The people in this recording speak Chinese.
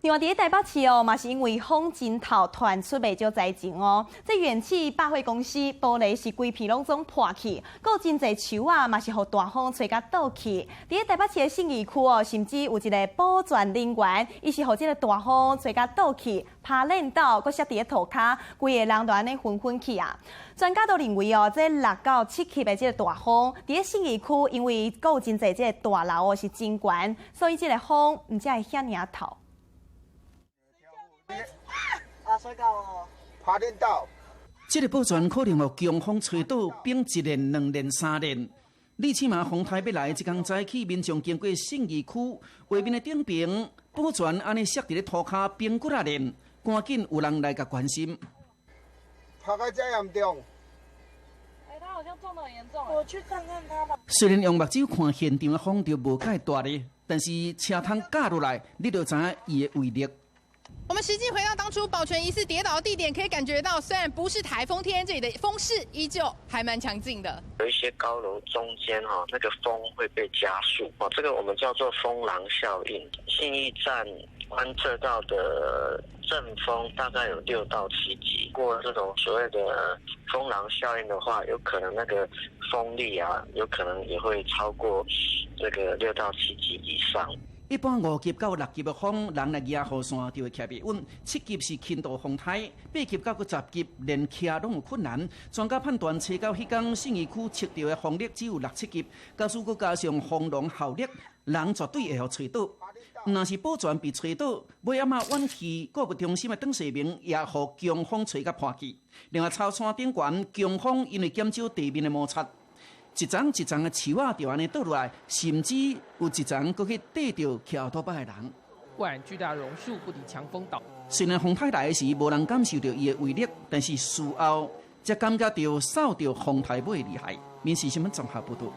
另外，伫台北市哦，嘛是因为风真透传出袂少灾情哦。这元气百货公司玻璃是规片拢总破去，有真侪树啊，嘛是互大风吹甲倒去。伫台北市的信义区哦，甚至有一个保全人员，伊是互这个大风吹甲倒去，爬链倒，搁摔伫个涂骹，规个人都安尼昏昏去啊。专家都认为哦，这6到7级的这个大风，伫个信义区，因为有真侪这个大楼哦是真悬，所以这个风唔才会遐尔透。 摔到哦，爬链道。这个保全可能互强风吹倒，并1连、2连、3连。你起码风台要来，一天早起，民众经过信义区外面的顶棚，保全安尼摔伫咧涂骹，冰骨啊连，赶紧有人来甲关心。爬到这严重？他好像撞得很严重。我去看看他吧。虽然用目睭看现场的风就无介大咧，但是车窗架落来，你就知影伊的威力。 我们实际回到当初保全疑似跌倒的地点，可以感觉到，虽然不是台风天，这里的风势依旧还蛮强劲的。有一些高楼中间那个风会被加速这个我们叫做风廊效应。信义站观测到的阵风大概有6到7级，过这种所谓的风廊效应的话，有可能那个风力有可能也会超过这个6到7级以上。 一般5级到6级的风，人来压雨伞就会徛袂稳。7级是轻度风台，8级到10级连徛拢有困难。专家判断，吹到迄天信义区测到的风力只有6、7级，假使佮加上风浪效力，人绝对会互吹倒。若是保全被吹倒，尾暗啊远去购物中心的邓世明也互强风吹甲破去。另外，草山顶悬强风因为减少地面的摩擦。 一丛一丛的树就安尼倒落来，甚至有一丛搁去缀着桥头北的人。不然巨大榕树不敌强风倒。虽然风台来时无人感受到伊的威力，但是事后才感觉到扫到风台尾厉害。民视新闻综合报道。